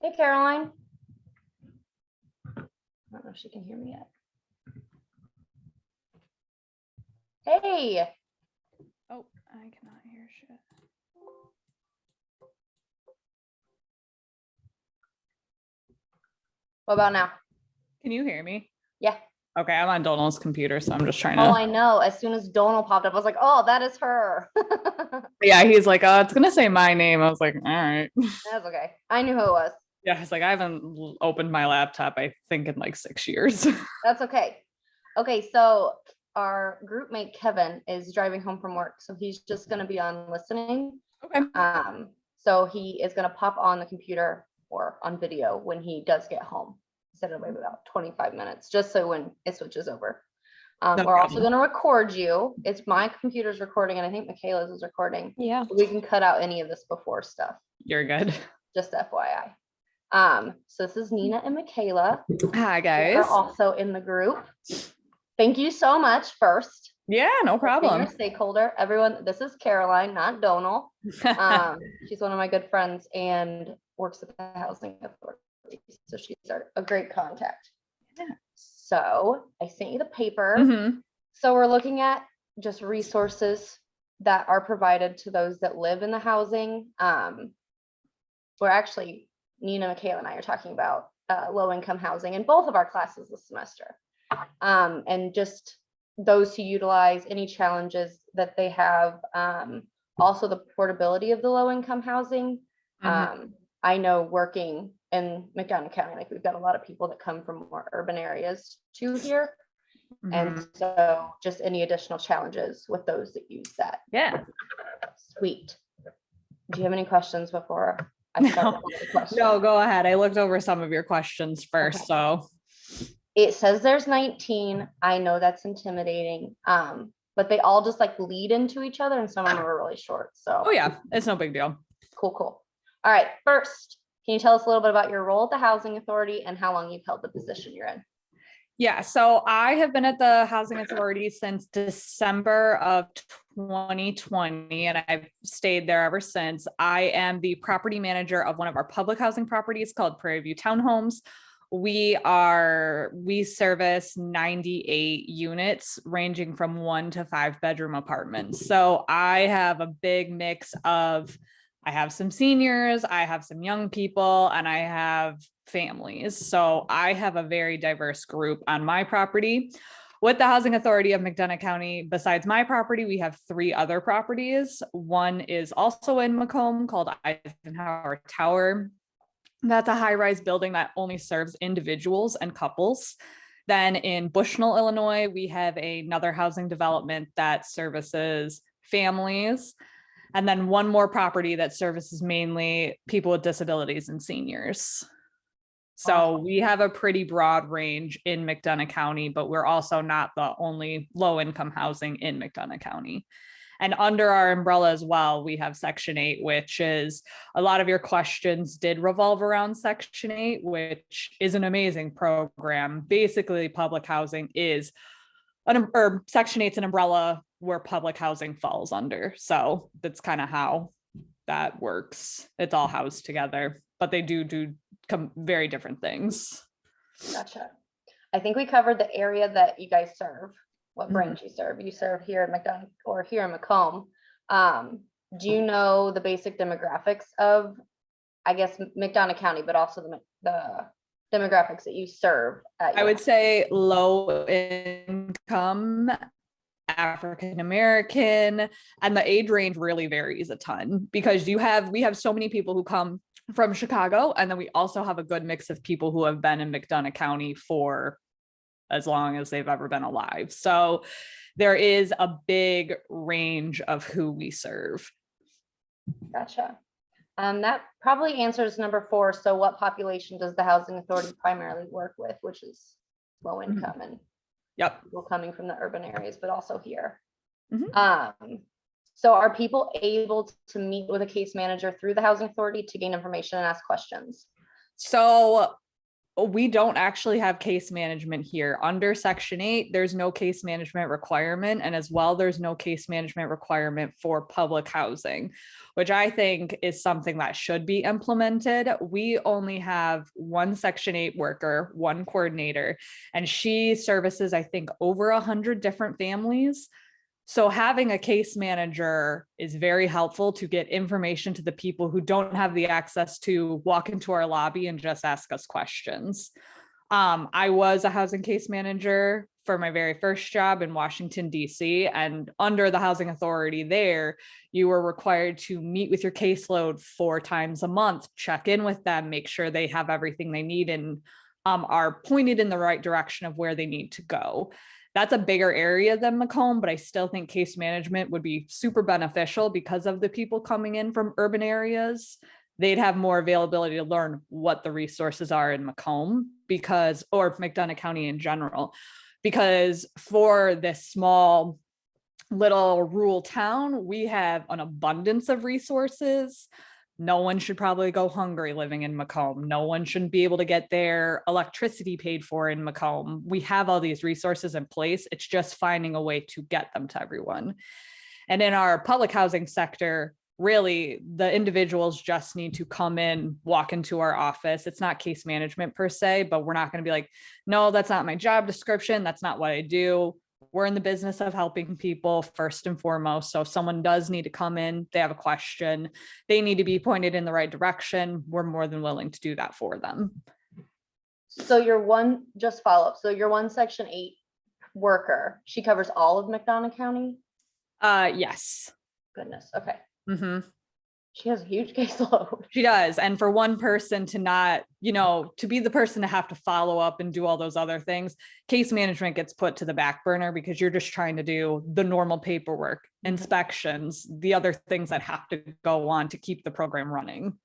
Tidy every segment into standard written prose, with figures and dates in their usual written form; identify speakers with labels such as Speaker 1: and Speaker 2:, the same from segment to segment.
Speaker 1: Hey, Caroline. I don't know if she can hear me yet. Hey.
Speaker 2: Oh, I cannot hear shit.
Speaker 1: What about now?
Speaker 2: Can you hear me?
Speaker 1: Yeah.
Speaker 2: Okay, I'm on Donald's computer, so I'm just trying
Speaker 1: Oh,
Speaker 2: to.
Speaker 1: I know. As soon as Donal popped up, I was like, oh, that is her.
Speaker 2: Yeah, he's like, it's gonna say my name. I was like, all right.
Speaker 1: That's okay. I knew who it was.
Speaker 2: Yeah, it's like I haven't opened my laptop, I think, in like 6 years.
Speaker 1: That's okay. Okay, so our group mate Kevin is driving home from work, so he's just going to be on listening.
Speaker 2: Okay.
Speaker 1: So he is going to pop on the computer or on video when he does get home. Set it away about 25 minutes, just so when it switches over.
Speaker 2: No
Speaker 1: We're also
Speaker 2: problem.
Speaker 1: going to record you. It's my computer's recording, and I think Michaela's is recording.
Speaker 3: Yeah.
Speaker 1: We can cut out any of this before stuff.
Speaker 2: You're good.
Speaker 1: Just FYI. So this is Nina and Michaela.
Speaker 2: Hi,
Speaker 1: They're
Speaker 2: guys.
Speaker 1: also in the group. Thank you so much first.
Speaker 2: Yeah, no
Speaker 1: for being
Speaker 2: problem.
Speaker 1: a stakeholder. Everyone, this is Caroline, not Donal. She's one of my good friends and works at the housing authority. So she's a great contact.
Speaker 2: Yeah.
Speaker 1: So I sent you the paper.
Speaker 2: Mhm.
Speaker 1: So we're looking at just resources that are provided to those that live in the housing. We're actually, Nina, Michaela, and I are talking about low income housing in both of our classes this semester. And just those who utilize any challenges that they have. Also the portability of the low income housing. I know working in McDonough County, like we've got a lot of people that come from more urban areas to here. And so just any additional challenges with those that use that.
Speaker 2: Yeah.
Speaker 1: Sweet. Do you have any questions before I start with the questions?
Speaker 2: No, go ahead. I looked over some of your questions first,
Speaker 1: Okay.
Speaker 2: so.
Speaker 1: It says there's 19. I know that's intimidating. But they all just like lead into each other, and some of them are really short. So
Speaker 2: Oh yeah, it's no big deal.
Speaker 1: cool. All right. First, can you tell us a little bit about your role at the housing authority and how long you've held the position you're in?
Speaker 2: Yeah, so I have been at the housing authority since December of 2020, and I've stayed there ever since. I am the property manager of one of our public housing properties called Prairie View Townhomes. We service 98 units ranging from 1 to 5 bedroom apartments. So I have a big mix of, I have some seniors, I have some young people, and I have families. So I have a very diverse group on my property. With the Housing Authority of McDonough County, besides my property, we have 3 other properties. One is also in Macomb called Eisenhower Tower. That's a high-rise building that only serves individuals and couples. Then in Bushnell, Illinois, we have another housing development that services families. And then one more property that services mainly people with disabilities and seniors. So we have a pretty broad range in McDonough County, but we're also not the only low income housing in McDonough County. And under our umbrella as well, we have Section 8, which is a lot of your questions did revolve around Section 8, which is an amazing program. Basically, public housing is Section 8 is an umbrella where public housing falls under. So that's kind of how that works. It's all housed together, but they do very different things.
Speaker 1: Gotcha. I think we covered the area that you guys serve, what branch you serve. You serve here in McDonough or here in Macomb. Do you know the basic demographics of, I guess, McDonough County, but also the demographics that you serve?
Speaker 2: I would say low income, African American, and the age range really varies a ton because we have so many people who come from Chicago, and then we also have a good mix of people who have been in McDonough County for as long as they've ever been alive. So there is a big range of who we serve.
Speaker 1: Gotcha. That probably answers number 4. So what population does the housing authority primarily work with, which is low income and people coming from the urban areas, but also here. So are people able to meet with a case manager through the housing authority to gain information and ask questions?
Speaker 2: So We don't actually have case management here. Under Section 8, there's no case management requirement. And as well, there's no case management requirement for public housing, which I think is something that should be implemented. We only have one Section 8 worker, one coordinator, and she services, I think, over 100 different families. So having a case manager is very helpful to get information to the people who don't have the access to walk into our lobby and just ask us questions. I was a housing case manager for my very first job in Washington, D.C. And under the housing authority there, you were required to meet with your caseload 4 times a month, check in with them, make sure they have everything they need and are pointed in the right direction of where they need to go. That's a bigger area than Macomb, but I still think case management would be super beneficial because of the people coming in from urban areas. They'd have more availability to learn what the resources are in Macomb because, or McDonough County in general, because for this small little rural town, we have an abundance of resources. No one should probably go hungry living in Macomb. No one shouldn't be able to get their electricity paid for in Macomb. We have all these resources in place. It's just finding a way to get them to everyone. And in our public housing sector, really, the individuals just need to come in, walk into our office. It's not case management per se, but we're not going to be like, no, that's not my job description. That's not what I do. We're in the business of helping people first and foremost. So if someone does need to come in, they have a question, they need to be pointed in the right direction, we're more than willing to do that for them.
Speaker 1: So just follow up. So your one Section 8 worker, she covers all of McDonough County?
Speaker 2: Yes.
Speaker 1: Goodness. Okay.
Speaker 2: Mm-hmm.
Speaker 1: She has a huge caseload.
Speaker 2: She does. And for one person to not, to be the person to have to follow up and do all those other things, case management gets put to the back burner because you're just trying to do the normal paperwork, inspections, the other things that have to go on to keep the program running.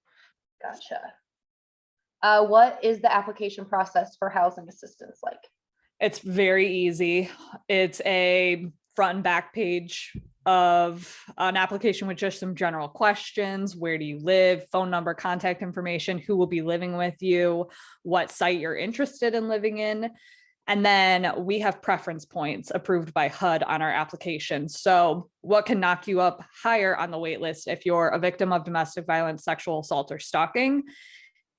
Speaker 1: Gotcha. What is the application process for housing assistance like?
Speaker 2: It's very easy. It's a front and back page of an application with just some general questions. Where do you live? Phone number, contact information, who will be living with you, what site you're interested in living in. And then we have preference points approved by HUD on our application. So what can knock you up higher on the wait list if you're a victim of domestic violence, sexual assault, or stalking?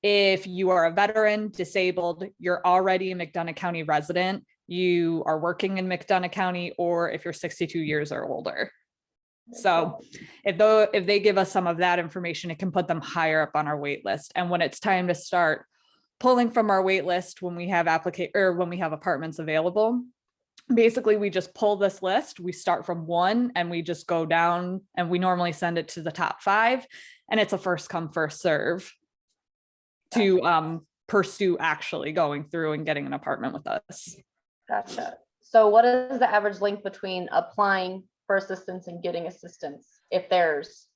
Speaker 2: If you are a veteran, disabled, you're already a McDonough County resident, you are working in McDonough County, or if you're 62 years or older. So if they give us some of that information, it can put them higher up on our wait list. And when it's time to start pulling from our wait list, when we have when we have apartments available, basically we just pull this list. We start from 1 and we just go down, and we normally send it to the top 5, and it's a first come, first serve to pursue actually going through and getting an apartment with us.
Speaker 1: Gotcha. So what is the average length between applying for assistance and getting assistance if there's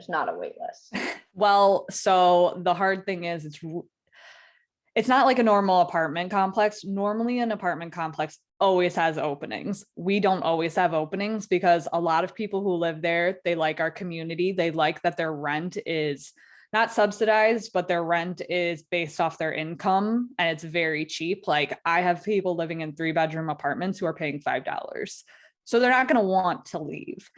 Speaker 1: not a wait list?
Speaker 2: Well, so the hard thing is it's not like a normal apartment complex. Normally an apartment complex always has openings. We don't always have openings because a lot of people who live there, they like our community. They like that their rent is not subsidized, but their rent is based off their income and it's very cheap. Like I have people living in 3-bedroom apartments who are paying $5. So they're not going to want to leave.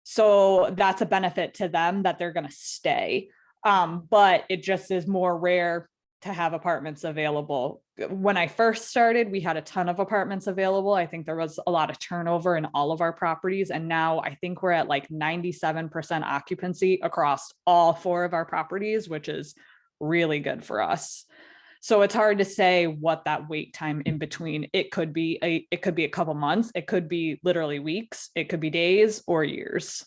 Speaker 2: So that's a benefit to them that they're going to stay. But it just is more rare to have apartments available. When I first started, we had a ton of apartments available. I think there was a lot of turnover in all of our properties. And now I think we're at like 97% occupancy across all 4 of our properties, which is really good for us. So it's hard to say what that wait time in between. It could be a couple months. It could be literally weeks. It could be days or years.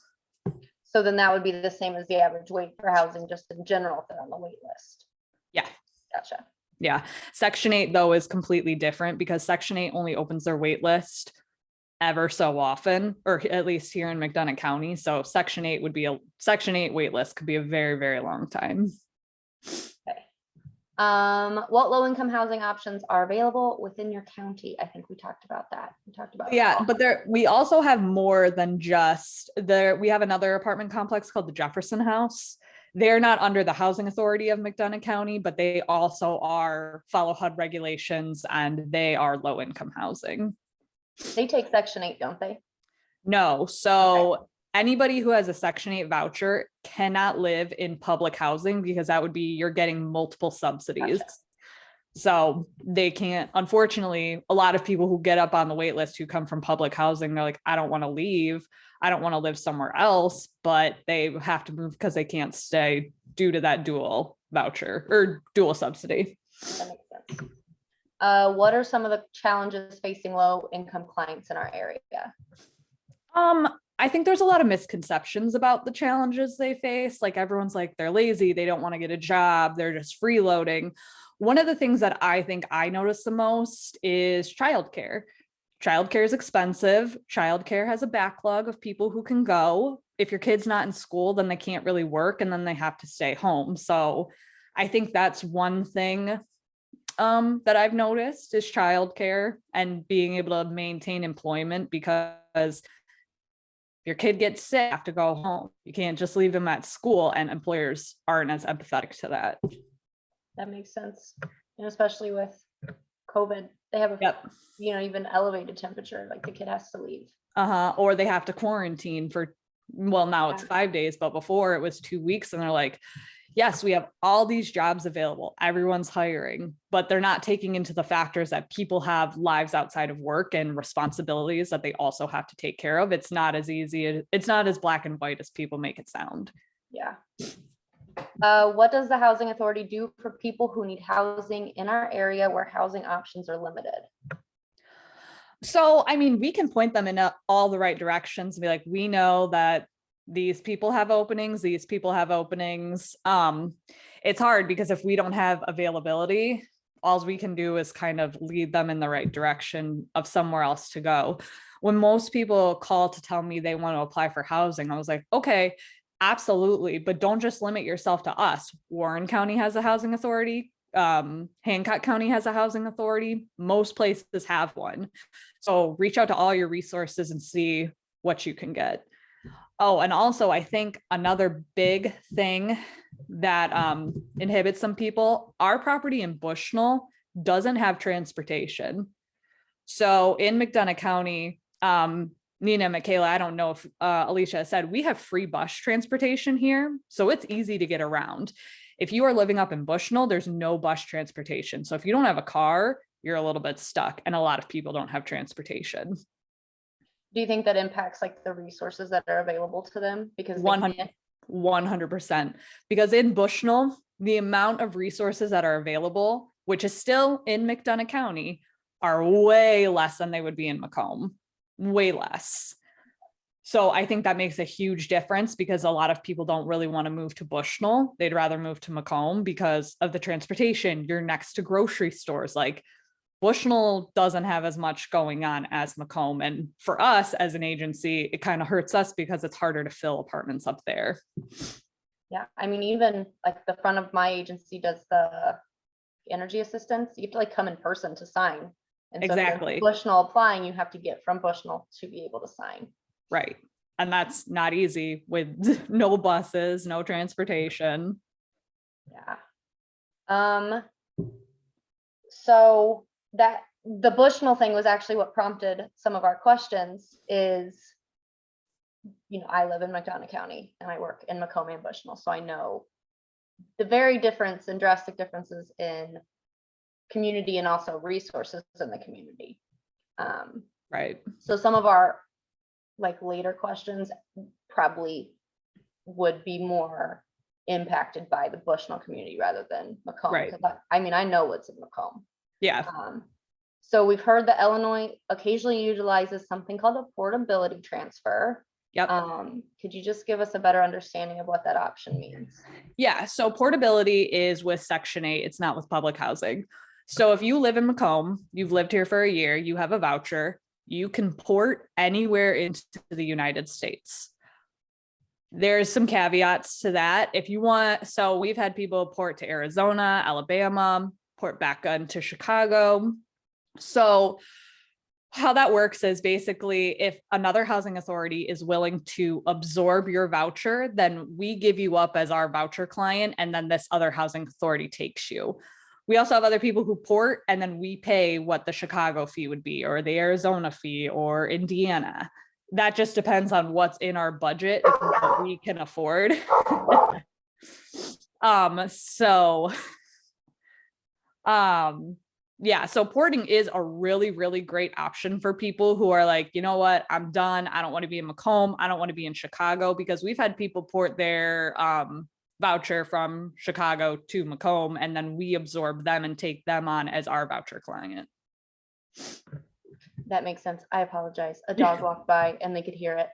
Speaker 1: So then that would be the same as the average wait for housing, just in general, if they're on the wait list.
Speaker 2: Yeah.
Speaker 1: Gotcha.
Speaker 2: Yeah. Section 8 though is completely different because Section 8 only opens their wait list ever so often, or at least here in McDonough County. So Section 8 wait list could be a very, very long time.
Speaker 1: Okay. What low-income housing options are available within your county? I think we talked about that.
Speaker 2: Yeah, but we also have more than just we have another apartment complex called the Jefferson House. They're not under the Housing Authority of McDonough County, but they also follow HUD regulations, and they are low income housing.
Speaker 1: They take Section 8, don't they?
Speaker 2: No, so anybody who has a Section 8 voucher cannot live in public housing, because that would be, you're getting multiple subsidies.
Speaker 1: Gotcha.
Speaker 2: So they can't, unfortunately, a lot of people who get up on the wait list who come from public housing, they're like, I don't want to leave. I don't want to live somewhere else, but they have to move because they can't stay due to that dual voucher or dual subsidy.
Speaker 1: That makes sense. What are some of the challenges facing low income clients in our area?
Speaker 2: I think there's a lot of misconceptions about the challenges they face. Like, everyone's like, they're lazy, they don't want to get a job, they're just freeloading. One of the things that I think I notice the most is childcare. Childcare is expensive. Childcare has a backlog of people who can go. If your kid's not in school, then they can't really work, and then they have to stay home. So I think that's one thing that I've noticed is childcare and being able to maintain employment, because your kid gets sick, you have to go home. You can't just leave them at school, and employers aren't as empathetic to that.
Speaker 1: That makes sense. And especially with COVID, they have a,
Speaker 2: Yep.
Speaker 1: Even elevated temperature, like the kid has to leave.
Speaker 2: Or they have to quarantine for, well, now it's 5 days, but before it was 2 weeks. And they're like, yes, we have all these jobs available. Everyone's hiring, but they're not taking into the factors that people have lives outside of work and responsibilities that they also have to take care of. It's not as easy. It's not as black and white as people make it sound.
Speaker 1: Yeah. What does the Housing Authority do for people who need housing in our area where housing options are limited?
Speaker 2: So, I mean, we can point them in all the right directions and be like, we know that these people have openings, these people have openings. It's hard because if we don't have availability, all we can do is kind of lead them in the right direction of somewhere else to go. When most people call to tell me they want to apply for housing, I was like, okay, absolutely, but don't just limit yourself to us. Warren County has a housing authority. Hancock County has a housing authority. Most places have one. So reach out to all your resources and see what you can get. Oh, and also I think another big thing that inhibits some people, our property in Bushnell doesn't have transportation. So in McDonough County, Nina and Michaela, I don't know if Alicia said, we have free bus transportation here. So it's easy to get around. If you are living up in Bushnell, there's no bus transportation. So if you don't have a car, you're a little bit stuck. And a lot of people don't have transportation.
Speaker 1: Do you think that impacts like the resources that are available to them? Because
Speaker 2: 100%. Because in Bushnell, the amount of resources that are available, which is still in McDonough County, are way less than they would be in Macomb. Way less. So I think that makes a huge difference, because a lot of people don't really want to move to Bushnell. They'd rather move to Macomb because of the transportation. You're next to grocery stores. Like, Bushnell doesn't have as much going on as Macomb. And for us as an agency, it kind of hurts us because it's harder to fill apartments up there.
Speaker 1: Yeah. I mean, even like the front of my agency does the energy assistance. You have to like come in person to sign. And so
Speaker 2: Exactly.
Speaker 1: Bushnell applying, you have to get from Bushnell to be able to sign.
Speaker 2: Right. And that's not easy with no buses, no transportation.
Speaker 1: Yeah. So that the Bushnell thing was actually what prompted some of our questions is, I live in McDonough County and I work in Macomb and Bushnell. So I know the very difference and drastic differences in community and also resources in the community.
Speaker 2: Right.
Speaker 1: So some of our like later questions probably would be more impacted by the Bushnell community rather than Macomb.
Speaker 2: Right.
Speaker 1: I mean, I know what's in Macomb.
Speaker 2: Yeah.
Speaker 1: So we've heard that Illinois occasionally utilizes something called a portability transfer.
Speaker 2: Yep.
Speaker 1: Could you just give us a better understanding of what that option means?
Speaker 2: Yeah. So portability is with Section 8. It's not with public housing. So if you live in Macomb, you've lived here for a year, you have a voucher, you can port anywhere into the United States. There's some caveats to that. If you want, so we've had people port to Arizona, Alabama, port back into Chicago. So how that works is basically if another housing authority is willing to absorb your voucher, then we give you up as our voucher client, and then this other housing authority takes you. We also have other people who port, and then we pay what the Chicago fee would be, or the Arizona fee, or Indiana. That just depends on what's in our budget and what we can afford. So yeah, so porting is a really, really great option for people who are like, you know what, I'm done. I don't want to be in Macomb. I don't want to be in Chicago, because we've had people port their voucher from Chicago to Macomb, and then we absorb them and take them on as our voucher client.
Speaker 1: That makes sense. I apologize. A dog walked by and they could hear it.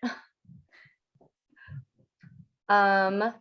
Speaker 1: I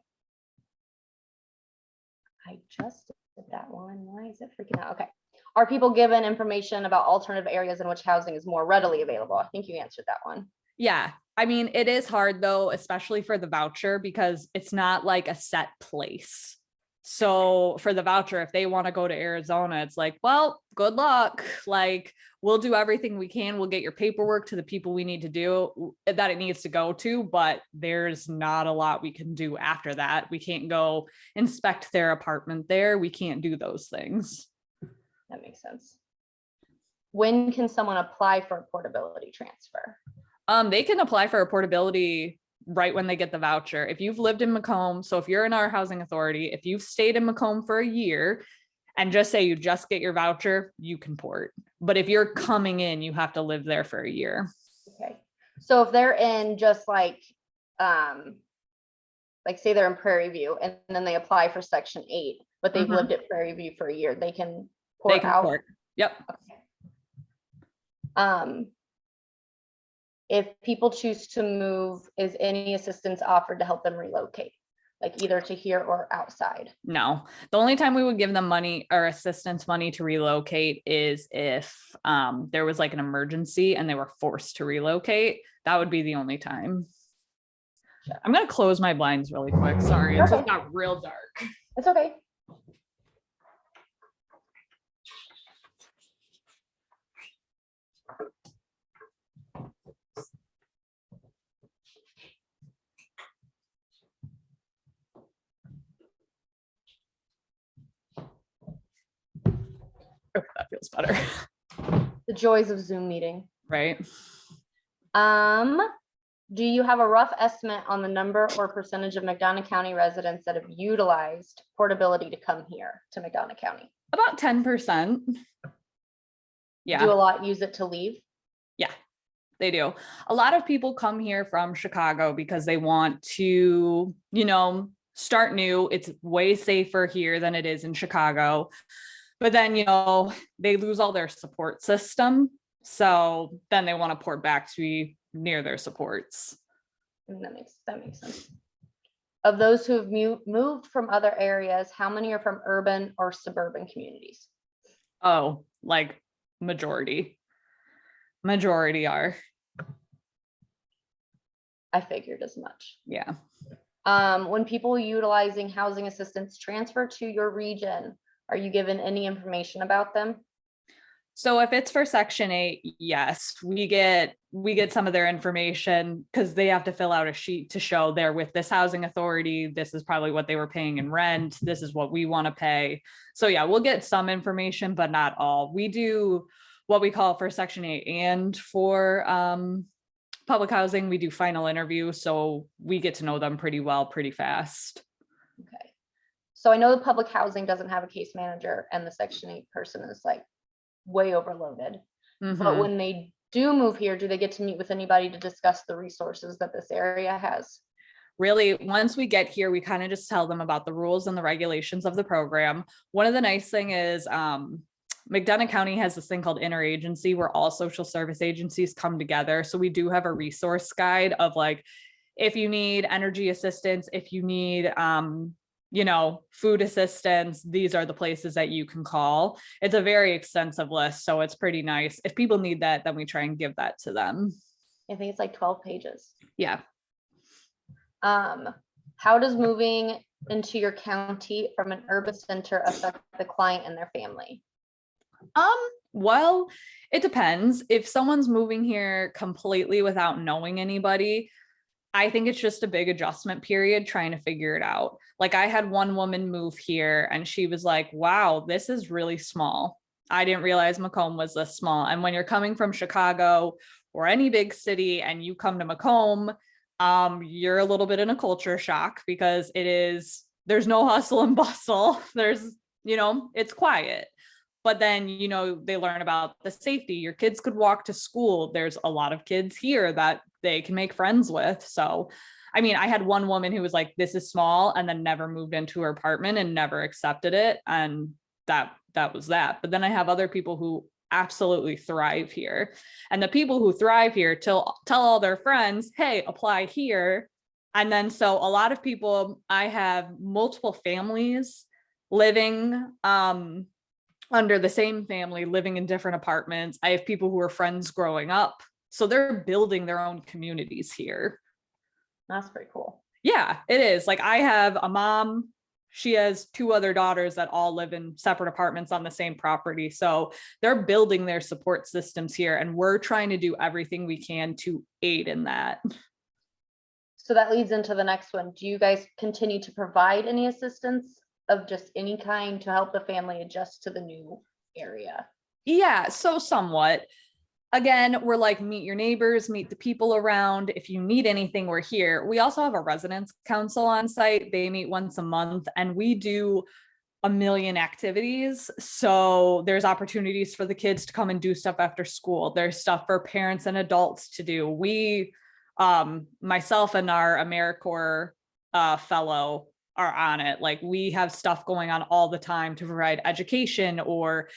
Speaker 1: just did that one. Why is it freaking out? Okay. Are people given information about alternative areas in which housing is more readily available? I think you answered that one.
Speaker 2: Yeah. I mean, it is hard though, especially for the voucher, because it's not like a set place. So for the voucher, if they want to go to Arizona, it's like, well, good luck. Like, we'll do everything we can. We'll get your paperwork to the people we need to do that it needs to go to, but there's not a lot we can do after that. We can't go inspect their apartment there. We can't do those things.
Speaker 1: That makes sense. When can someone apply for a portability transfer?
Speaker 2: They can apply for a portability right when they get the voucher. If you've lived in Macomb, so if you're in our housing authority, if you've stayed in Macomb for a year and just say you just get your voucher, you can port. But if you're coming in, you have to live there for a year.
Speaker 1: Okay. So if they're in just like say they're in Prairie View and then they apply for Section 8, but they've lived at Prairie View for a year, they can port out.
Speaker 2: Port. Yep.
Speaker 1: Okay. If people choose to move, is any assistance offered to help them relocate, like either to here or outside?
Speaker 2: No, the only time we would give them money or assistance money to relocate is if there was like an emergency and they were forced to relocate. That would be the only time. I'm going to close my blinds really quick. Sorry, it just got real dark.
Speaker 1: It's okay.
Speaker 2: Oh, that feels better.
Speaker 1: The joys of Zoom meeting.
Speaker 2: Right.
Speaker 1: Do you have a rough estimate on the number or percentage of McDonough County residents that have utilized portability to come here to McDonough County?
Speaker 2: About 10%. Yeah.
Speaker 1: Do a lot use it to leave?
Speaker 2: Yeah, they do. A lot of people come here from Chicago because they want to, start new. It's way safer here than it is in Chicago. But then, they lose all their support system. So then they want to port back to be near their supports.
Speaker 1: That makes sense. Of those who have moved from other areas, how many are from urban or suburban communities?
Speaker 2: Oh, like majority are.
Speaker 1: I figured as much.
Speaker 2: Yeah.
Speaker 1: When people utilizing housing assistance transfer to your region, are you given any information about them?
Speaker 2: So if it's for Section 8, yes, we get some of their information because they have to fill out a sheet to show they're with this housing authority. This is probably what they were paying in rent. This is what we want to pay. So yeah, we'll get some information, but not all. We do what we call for Section 8 and for public housing, we do final interview. So we get to know them pretty well, pretty fast.
Speaker 1: Okay. So I know the public housing doesn't have a case manager and the Section 8 person is like way overloaded. But when they do move here, do they get to meet with anybody to discuss the resources that this area has?
Speaker 2: Really, once we get here, we kind of just tell them about the rules and the regulations of the program. One of the nice thing is McDonough County has this thing called interagency where all social service agencies come together. So we do have a resource guide of like, if you need energy assistance, if you need food assistance, these are the places that you can call. It's a very extensive list, so it's pretty nice. If people need that, then we try and give that to them.
Speaker 1: I think it's like 12 pages.
Speaker 2: Yeah.
Speaker 1: How does moving into your county from an urban center affect the client and their family?
Speaker 2: Well, it depends. If someone's moving here completely without knowing anybody, I think it's just a big adjustment period trying to figure it out. Like I had one woman move here and she was like, wow, this is really small. I didn't realize Macomb was this small. And when you're coming from Chicago or any big city and you come to Macomb, you're a little bit in a culture shock because there's no hustle and bustle. It's quiet. But then, they learn about the safety. Your kids could walk to school. There's a lot of kids here that they can make friends with. So, I mean, I had one woman who was like, this is small, and then never moved into her apartment and never accepted it. And that was that. But then I have other people who absolutely thrive here. And the people who thrive here tell all their friends, hey, apply here. And then so a lot of people, I have multiple families living under the same family, living in different apartments. I have people who are friends growing up. So they're building their own communities here.
Speaker 1: That's pretty cool.
Speaker 2: Yeah, it is. Like I have a mom, she has two other daughters that all live in separate apartments on the same property. So they're building their support systems here, and we're trying to do everything we can to aid in that.
Speaker 1: So that leads into the next one. Do you guys continue to provide any assistance of just any kind to help the family adjust to the new area?
Speaker 2: Yeah, so somewhat. Again, we're like, meet your neighbors, meet the people around. If you need anything, we're here. We also have a residence council on site. They meet once a month and we do a million activities. So there's opportunities for the kids to come and do stuff after school. There's stuff for parents and adults to do. We, myself and our AmeriCorps fellow are on it. Like we have stuff going on all the time to provide education or,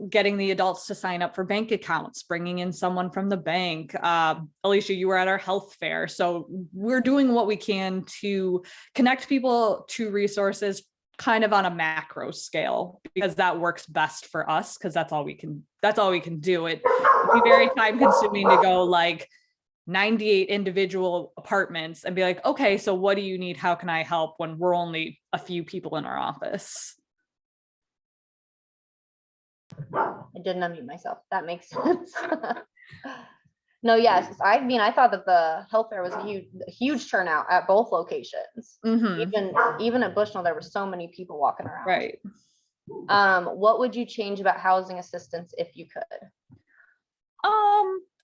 Speaker 2: getting the adults to sign up for bank accounts, bringing in someone from the bank. Alicia, you were at our health fair. So we're doing what we can to connect people to resources kind of on a macro scale, because that works best for us, because that's all we can do. It'd be very time consuming to go like 98 individual apartments and be like, okay, so what do you need? How can I help, when we're only a few people in our office?
Speaker 1: I didn't unmute myself. That makes sense. No, yes. I mean, I thought that the health fair was a huge turnout at both locations.
Speaker 2: Mm-hmm.
Speaker 1: Even at Bushnell, there were so many people walking around.
Speaker 2: Right.
Speaker 1: What would you change about housing assistance if you could?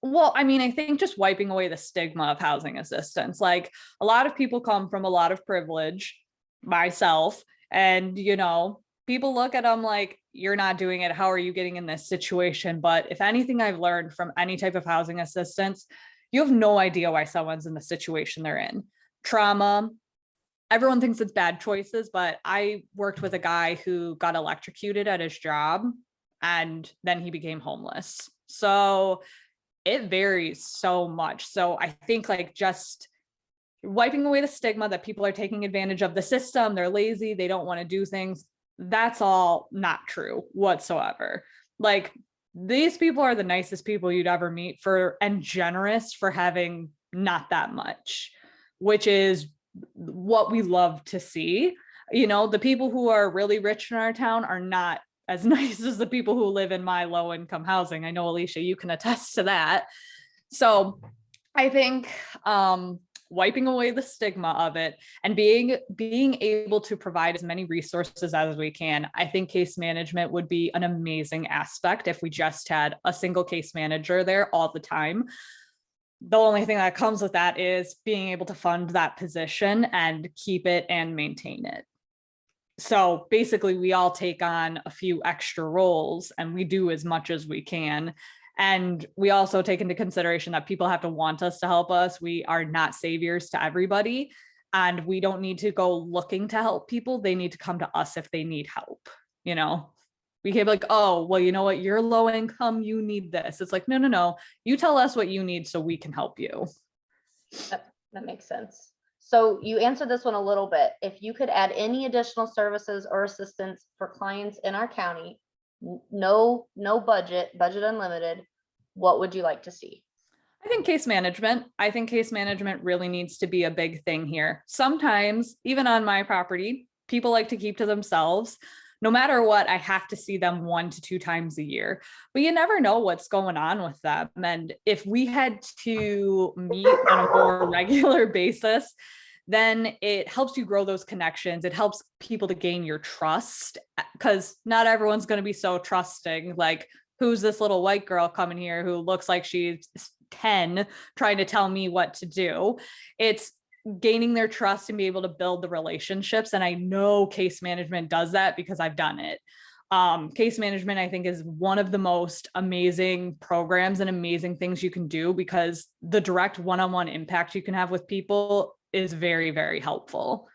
Speaker 2: Well, I mean, I think just wiping away the stigma of housing assistance. Like a lot of people come from a lot of privilege, myself, and people look at them like, you're not doing it. How are you getting in this situation? But if anything I've learned from any type of housing assistance, you have no idea why someone's in the situation they're in. Trauma. Everyone thinks it's bad choices, but I worked with a guy who got electrocuted at his job and then he became homeless. So it varies so much. So I think like just wiping away the stigma that people are taking advantage of the system, they're lazy, they don't want to do things. That's all not true whatsoever. Like these people are the nicest people you'd ever meet and generous for having not that much, which is what we love to see. The people who are really rich in our town are not as nice as the people who live in my low income housing. I know, Alicia, you can attest to that. So I think wiping away the stigma of it and being able to provide as many resources as we can. I think case management would be an amazing aspect if we just had a single case manager there all the time. The only thing that comes with that is being able to fund that position and keep it and maintain it. So basically we all take on a few extra roles and we do as much as we can. And we also take into consideration that people have to want us to help us. We are not saviors to everybody, and we don't need to go looking to help people. They need to come to us if they need help. We can't be like, oh, well, you know what? You're low income. You need this. It's like, no. You tell us what you need so we can help you.
Speaker 1: That makes sense. So you answered this one a little bit. If you could add any additional services or assistance for clients in our county, no budget unlimited, what would you like to see?
Speaker 2: I think case management really needs to be a big thing here. Sometimes, even on my property, people like to keep to themselves. no matter what, I have to see them 1 to 2 times a year, but you never know what's going on with them. And if we had to meet on a more regular basis, then it helps you grow those connections. It helps people to gain your trust, because not everyone's going to be so trusting. Like, who's this little white girl coming here who looks like she's 10 trying to tell me what to do? It's gaining their trust and be able to build the relationships. And I know case management does that because I've done it. Case management, I think, is one of the most amazing programs and amazing things you can do, because the direct one-on-one impact you can have with people is very, very helpful.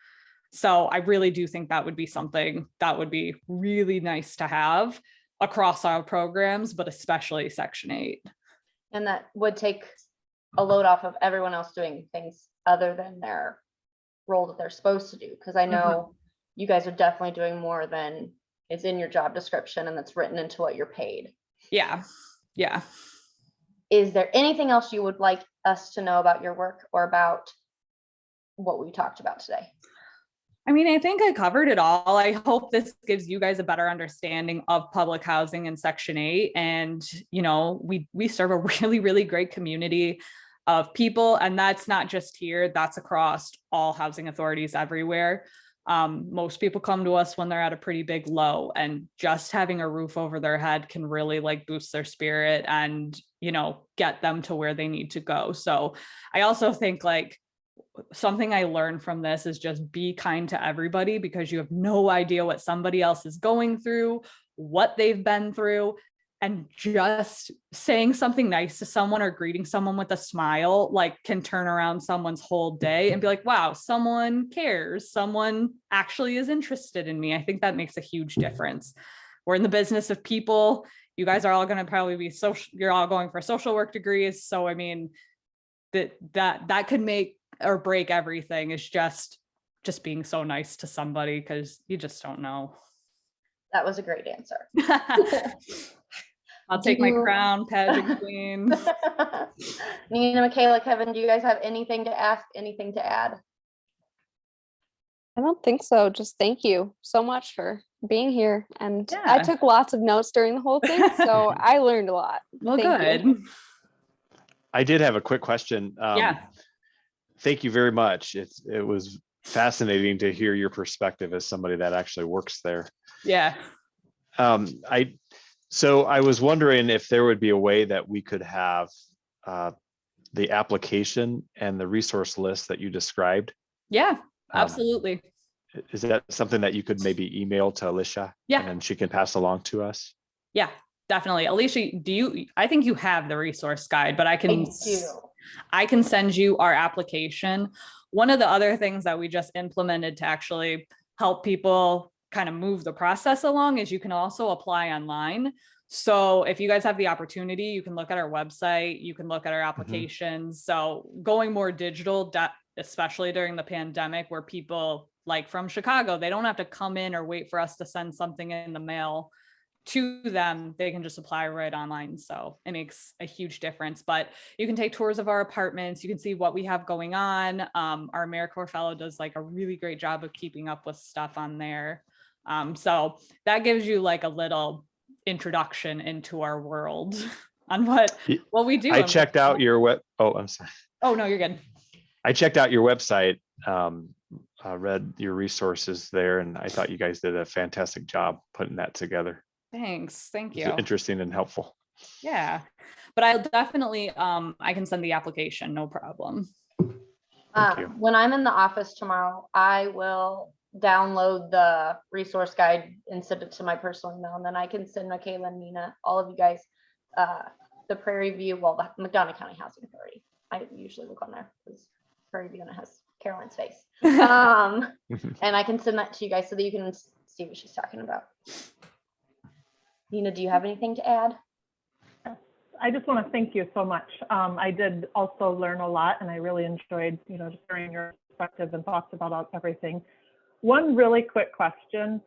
Speaker 2: So I really do think that would be something that would be really nice to have across our programs, but especially Section 8.
Speaker 1: And that would take a load off of everyone else doing things other than their role that they're supposed to do. Because I know you guys are definitely doing more than is in your job description and that's written into what you're paid.
Speaker 2: Yeah. Yeah.
Speaker 1: Is there anything else you would like us to know about your work or about what we talked about today?
Speaker 2: I mean, I think I covered it all. I hope this gives you guys a better understanding of public housing in Section 8. And, you know, we serve a really, really great community of people. And that's not just here, that's across all housing authorities everywhere. Most people come to us when they're at a pretty big low, and just having a roof over their head can really like boost their spirit and, you know, get them to where they need to go. So I also think like something I learned from this is just be kind to everybody, because you have no idea what somebody else is going through, what they've been through. And just saying something nice to someone or greeting someone with a smile, like, can turn around someone's whole day and be like, wow, someone cares. Someone actually is interested in me. I think that makes a huge difference. We're in the business of people. You guys are all going to probably be social. You're all going for social work degrees. So, I mean, that could make or break everything, is just being so nice to somebody, because you just don't know.
Speaker 1: That was a great answer.
Speaker 2: I'll take my crown, pageant queen.
Speaker 1: Nina, Michaela, Kevin, do you guys have anything to ask, anything to add?
Speaker 3: I don't think so. Just thank you so much for being here. And
Speaker 2: Yeah.
Speaker 3: I took lots of notes during the whole thing, so I learned a lot.
Speaker 2: Well,
Speaker 3: Thank
Speaker 2: good.
Speaker 3: you.
Speaker 4: I did have a quick question.
Speaker 2: Yeah.
Speaker 4: Thank you very much. It was fascinating to hear your perspective as somebody that actually works there.
Speaker 2: Yeah.
Speaker 4: So I was wondering if there would be a way that we could have the application and the resource list that you described.
Speaker 2: Yeah, absolutely.
Speaker 4: Is that something that you could maybe email to Alicia?
Speaker 2: Yeah.
Speaker 4: And then she can pass along to us?
Speaker 2: Yeah, definitely. Alicia, I think you have the resource guide, but I can send you our application. One of the other things that we just implemented to actually help people kind of move the process along is you can also apply online. So if you guys have the opportunity, you can look at our website, you can look at our applications. So going more digital, especially during the pandemic, where people like from Chicago, they don't have to come in or wait for us to send something in the mail to them. They can just apply right online. So it makes a huge difference. But you can take tours of our apartments. You can see what we have going on. Our AmeriCorps fellow does like a really great job of keeping up with stuff on there. So that gives you like a little introduction into our world on what we do.
Speaker 4: I checked out your web. Oh, I'm sorry.
Speaker 2: Oh, no, you're good.
Speaker 4: I checked out your website, read your resources there, and I thought you guys did a fantastic job putting that together.
Speaker 2: Thanks. Thank you.
Speaker 4: It's interesting and helpful.
Speaker 2: Yeah, but I'll definitely, I can send the application, no problem.
Speaker 4: Thank you.
Speaker 1: When I'm in the office tomorrow, I will download the resource guide and send it to my personal email, and then I can send Michaela and Nina, all of you guys, the Prairie View, well, the McDonough County Housing Authority. I usually look on there because Prairie View and it has Caroline's face. And I can send that to you guys so that you can see what she's talking about. Nina, do you have anything to add?
Speaker 5: I just want to thank you so much. I did also learn a lot, and I really enjoyed, just hearing your perspective and thoughts about everything. One really quick question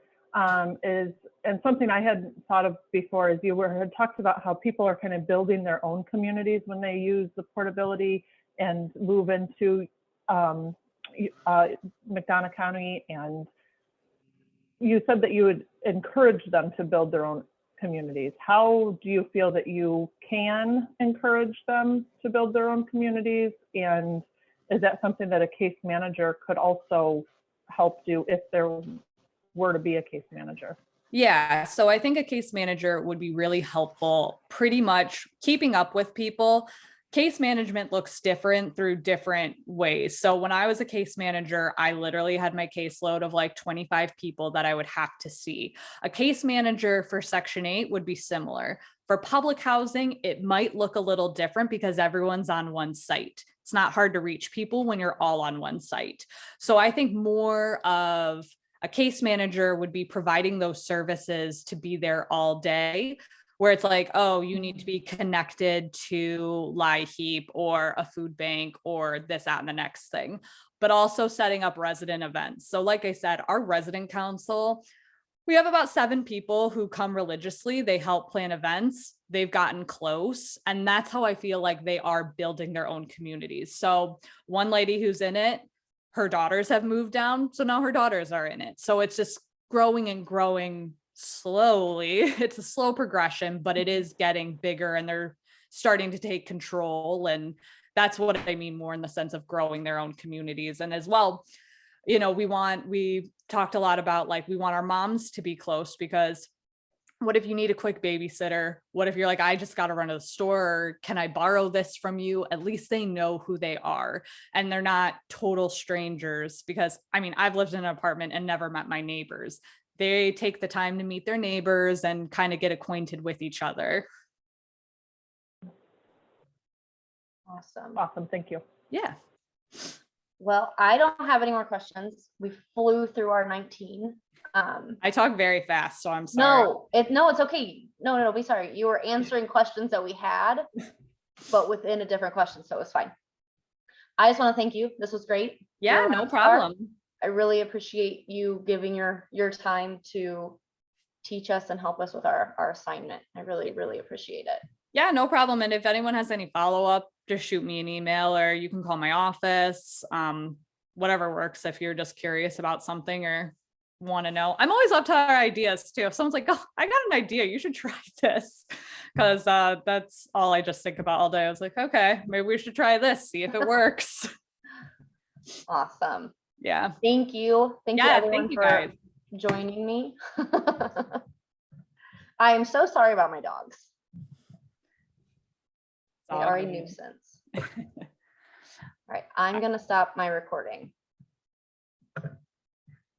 Speaker 5: is, and something I hadn't thought of before, is you had talked about how people are kind of building their own communities when they use the portability and move into McDonough County. And you said that you would encourage them to build their own communities. How do you feel that you can encourage them to build their own communities? And is that something that a case manager could also help do if there were to be a case manager?
Speaker 2: Yeah, so I think a case manager would be really helpful, pretty much keeping up with people. Case management looks different through different ways. So when I was a case manager, I literally had my caseload of like 25 people that I would have to see. A case manager for Section 8 would be similar. For public housing, it might look a little different because everyone's on one site. It's not hard to reach people when you're all on one site. So I think more of a case manager would be providing those services to be there all day, where it's like, oh, you need to be connected to LIHEAP or a food bank or this, that, and the next thing, but also setting up resident events. So like I said, our resident council, we have about 7 people who come religiously. They help plan events. They've gotten close. And that's how I feel like they are building their own communities. So one lady who's in it, her daughters have moved down. So now her daughters are in it. So it's just growing and growing slowly. It's a slow progression, but it is getting bigger and they're starting to take control. And that's what I mean more in the sense of growing their own communities. And as well, you know, we talked a lot about like, we want our moms to be close, because what if you need a quick babysitter? What if you're like, I just got to run to the store, or can I borrow this from you? At least they know who they are and they're not total strangers, because I mean, I've lived in an apartment and never met my neighbors. They take the time to meet their neighbors and kind of get acquainted with each other.
Speaker 1: Awesome.
Speaker 5: Awesome, thank you.
Speaker 2: Yeah.
Speaker 1: Well, I don't have any more questions. We flew through our 19.
Speaker 2: I talk very fast, so I'm sorry.
Speaker 1: No, it's okay. No, be sorry. You were answering questions that we had, but within a different question, so it was fine. I just want to thank you. This was great.
Speaker 2: Yeah,
Speaker 1: You're a
Speaker 2: no
Speaker 1: rock star.
Speaker 2: problem.
Speaker 1: I really appreciate you giving your time to teach us and help us with our assignment. I really, really appreciate it.
Speaker 2: Yeah, no problem. And if anyone has any follow-up, just shoot me an email or you can call my office. Whatever works if you're just curious about something or want to know. I'm always up to our ideas too. If someone's like, oh, I got an idea, you should try this. Because that's all I just think about all day. I was like, okay, maybe we should try this, see if it works.
Speaker 1: Awesome.
Speaker 2: Yeah.
Speaker 1: Thank you. Thank you
Speaker 2: Yeah,
Speaker 1: everyone
Speaker 2: thank you
Speaker 1: for
Speaker 2: guys.
Speaker 1: joining me. I am so sorry about my dogs. They
Speaker 2: All
Speaker 1: are a
Speaker 2: good.
Speaker 1: nuisance. All right, I'm gonna stop my recording.